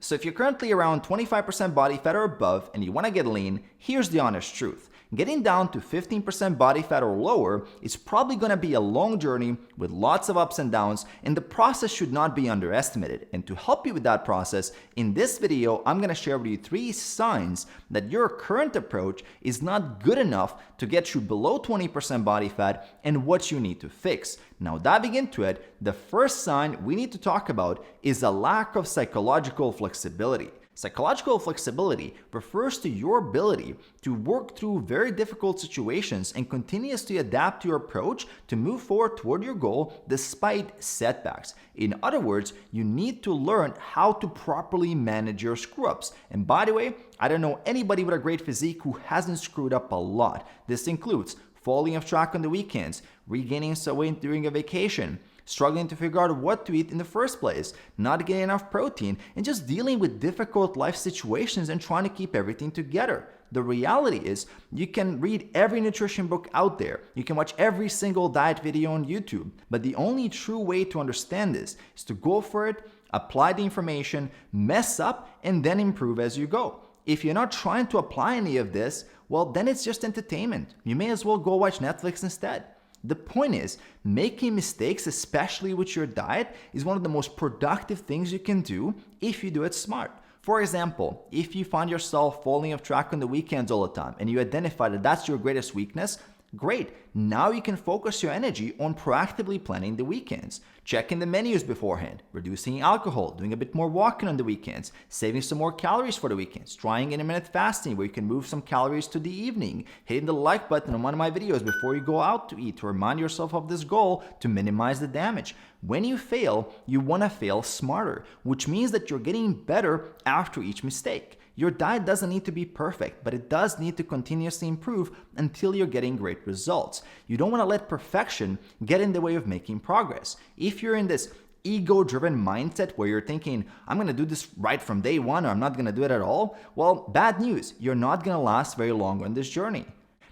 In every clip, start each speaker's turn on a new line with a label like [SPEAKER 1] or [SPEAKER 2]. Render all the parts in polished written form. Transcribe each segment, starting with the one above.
[SPEAKER 1] So if you're currently around 25% body fat or above and you want to get lean, here's the honest truth. Getting down to 15% body fat or lower is probably going to be a long journey with lots of ups and downs, and the process should not be underestimated. And to help you with that process, in this video, I'm going to share with you 3 signs that your current approach is not good enough to get you below 20% body fat and what you need to fix. Now, diving into it, the first sign we need to talk about is a lack of psychological flexibility. Psychological flexibility refers to your ability to work through very difficult situations and continuously adapt your approach to move forward toward your goal despite setbacks. In other words, you need to learn how to properly manage your screw-ups. And by the way, I don't know anybody with a great physique who hasn't screwed up a lot. This includes falling off track on the weekends, regaining some weight during a vacation, struggling to figure out what to eat in the first place, not getting enough protein, and just dealing with difficult life situations and trying to keep everything together. The reality is, you can read every nutrition book out there, you can watch every single diet video on YouTube, but the only true way to understand this is to go for it, apply the information, mess up, and then improve as you go. If you're not trying to apply any of this, well, then it's just entertainment. You may as well go watch Netflix instead. The point is, making mistakes, especially with your diet, is one of the most productive things you can do if you do it smart. For example, if you find yourself falling off track on the weekends all the time and you identify that that's your greatest weakness, great. Now you can focus your energy on proactively planning the weekends, checking the menus beforehand, reducing alcohol, doing a bit more walking on the weekends, saving some more calories for the weekends, trying intermittent fasting where you can move some calories to the evening, hitting the like button on one of my videos before you go out to eat to remind yourself of this goal to minimize the damage. When you fail, you want to fail smarter, which means that you're getting better after each mistake. Your diet doesn't need to be perfect, but it does need to continuously improve until you're getting great results. You don't want to let perfection get in the way of making progress. If you're in this ego-driven mindset where you're thinking, I'm going to do this right from day one or I'm not going to do it at all, well, bad news. You're not going to last very long on this journey.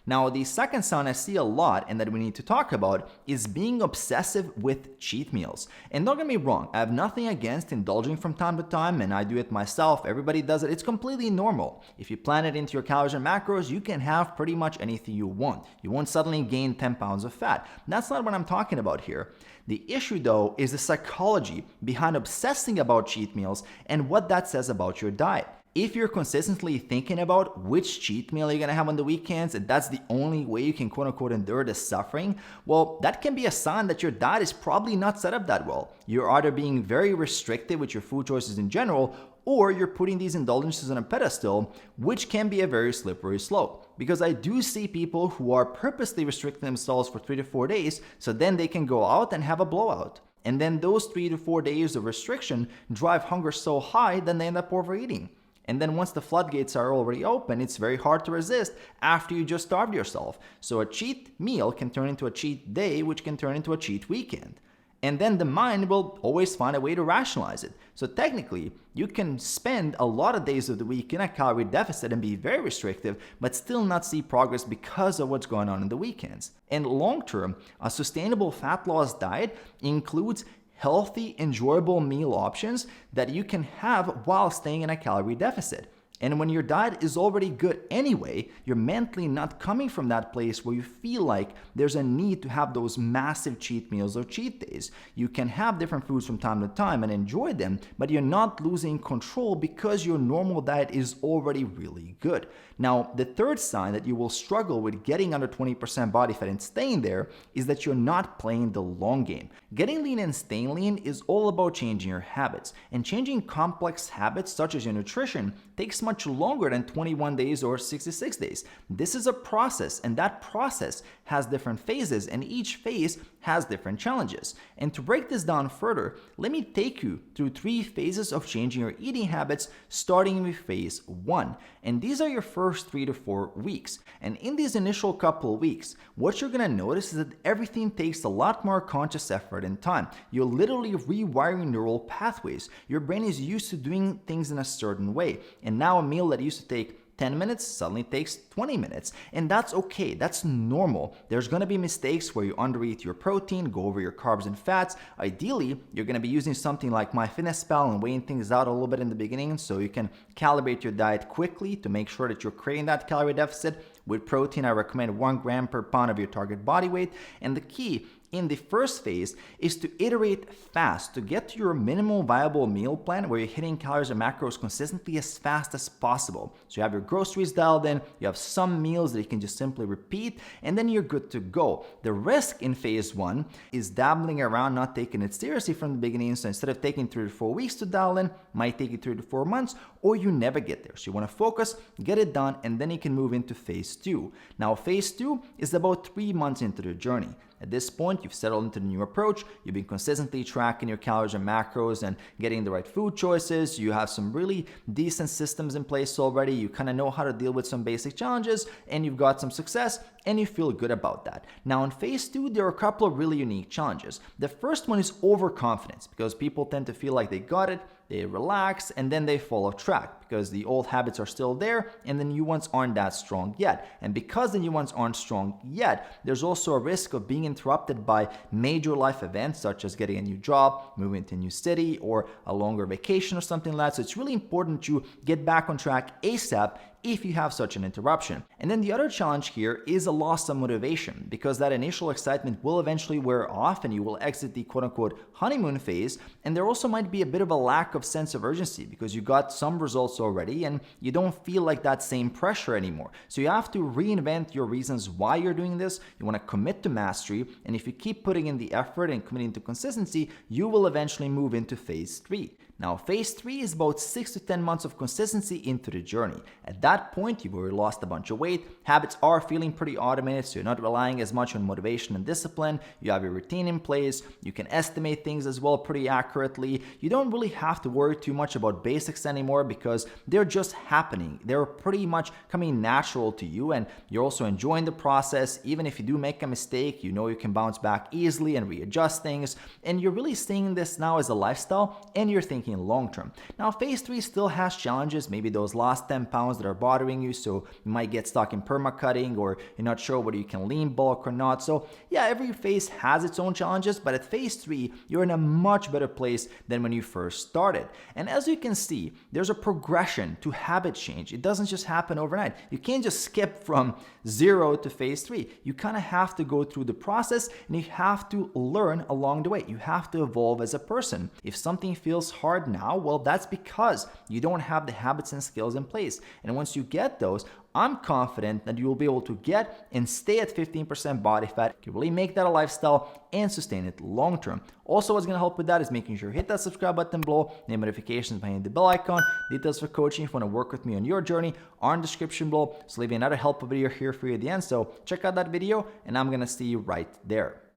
[SPEAKER 1] Now, the second sign I see a lot and that we need to talk about is being obsessive with cheat meals. And don't get me wrong, I have nothing against indulging from time to time, and I do it myself. Everybody does it. It's completely normal. If you plan it into your calories and macros, you can have pretty much anything you want. You won't suddenly gain 10 pounds of fat. That's not what I'm talking about here. The issue, though, is the psychology behind obsessing about cheat meals and what that says about your diet. If you're consistently thinking about which cheat meal you're going to have on the weekends and that's the only way you can quote-unquote endure the suffering, well, that can be a sign that your diet is probably not set up that well. You're either being very restrictive with your food choices in general, or you're putting these indulgences on a pedestal, which can be a very slippery slope. Because I do see people who are purposely restricting themselves for 3 to 4 days so then they can go out and have a blowout. And then those 3 to 4 days of restriction drive hunger so high that they end up overeating. And then once the floodgates are already open, it's very hard to resist after you just starved yourself. So a cheat meal can turn into a cheat day, which can turn into a cheat weekend. And then the mind will always find a way to rationalize it. So technically, you can spend a lot of days of the week in a calorie deficit and be very restrictive, but still not see progress because of what's going on in the weekends. And long term, a sustainable fat loss diet includes healthy, enjoyable meal options that you can have while staying in a calorie deficit. And when your diet is already good anyway, you're mentally not coming from that place where you feel like there's a need to have those massive cheat meals or cheat days. You can have different foods from time to time and enjoy them, but you're not losing control because your normal diet is already really good. Now, the third sign that you will struggle with getting under 20% body fat and staying there is that you're not playing the long game. Getting lean and staying lean is all about changing your habits, and changing complex habits such as your nutrition takes much longer than 21 days or 66 days. This is a process, and that process has different phases, and each phase has different challenges. And to break this down further, let me take you through 3 phases of changing your eating habits, starting with phase 1. And these are your first 3 to 4 weeks. And in these initial couple of weeks, what you're gonna notice is that everything takes a lot more conscious effort and time. You're literally rewiring neural pathways. Your brain is used to doing things in a certain way. And now a meal that used to take 10 minutes suddenly takes 20 minutes. And that's okay. That's normal. There's going to be mistakes where you undereat your protein, go over your carbs and fats. Ideally, you're going to be using something like MyFitnessPal and weighing things out a little bit in the beginning so you can calibrate your diet quickly to make sure that you're creating that calorie deficit. With protein, I recommend 1 gram per pound of your target body weight. And the key in the first phase is to iterate fast to get to your minimal viable meal plan where you're hitting calories and macros consistently as fast as possible. So you have your groceries dialed in, you have some meals that you can just simply repeat, and then you're good to go. The risk in phase 1 is dabbling around, not taking it seriously from the beginning. So instead of taking 3 to 4 weeks to dial in, might take you 3 to 4 months, or you never get there. So you want to focus, get it done, and then you can move into phase 2. Now phase 2 is about 3 months into the journey. At this point, you've settled into the new approach, you've been consistently tracking your calories and macros and getting the right food choices, you have some really decent systems in place already, you kind of know how to deal with some basic challenges, and you've got some success, and you feel good about that. Now in phase 2, there are a couple of really unique challenges. The first one is overconfidence, because people tend to feel like they got it, they relax, and then they fall off track because the old habits are still there and the new ones aren't that strong yet. And because the new ones aren't strong yet, there's also a risk of being interrupted by major life events such as getting a new job, moving to a new city, or a longer vacation or something like that. So it's really important you get back on track ASAP if you have such an interruption. And then the other challenge here is a loss of motivation, because that initial excitement will eventually wear off and you will exit the quote-unquote honeymoon phase. And there also might be a bit of a lack of sense of urgency because you got some results already and you don't feel like that same pressure anymore. So you have to reinvent your reasons why you're doing this. You want to commit to mastery, and if you keep putting in the effort and committing to consistency, you will eventually move into phase 3. Now, phase 3 is about 6 to 10 months of consistency into the journey. At that point, you've already lost a bunch of weight. Habits are feeling pretty automated, so you're not relying as much on motivation and discipline. You have your routine in place. You can estimate things as well pretty accurately. You don't really have to worry too much about basics anymore because they're just happening. They're pretty much coming natural to you, and you're also enjoying the process. Even if you do make a mistake, you know you can bounce back easily and readjust things. And you're really seeing this now as a lifestyle, and you're thinking long term. Now, phase 3 still has challenges, maybe those last 10 pounds that are bothering you, so you might get stuck in perma-cutting, or you're not sure whether you can lean bulk or not. So yeah, every phase has its own challenges, but at phase 3, you're in a much better place than when you first started. And as you can see, there's a progression to habit change. It doesn't just happen overnight. You can't just skip from 0 to phase 3. You kind of have to go through the process, and you have to learn along the way. You have to evolve as a person. If something feels hard now, well, that's because you don't have the habits and skills in place. And once you get those, I'm confident that you will be able to get and stay at 15% body fat. You can really make that a lifestyle and sustain it long term. Also, what's going to help with that is making sure you hit that subscribe button below, name notifications behind the bell icon. Details for coaching if you want to work with me on your journey are in the description below. So leave another helpful video here for you at the end. So check out that video, and I'm going to see you right there.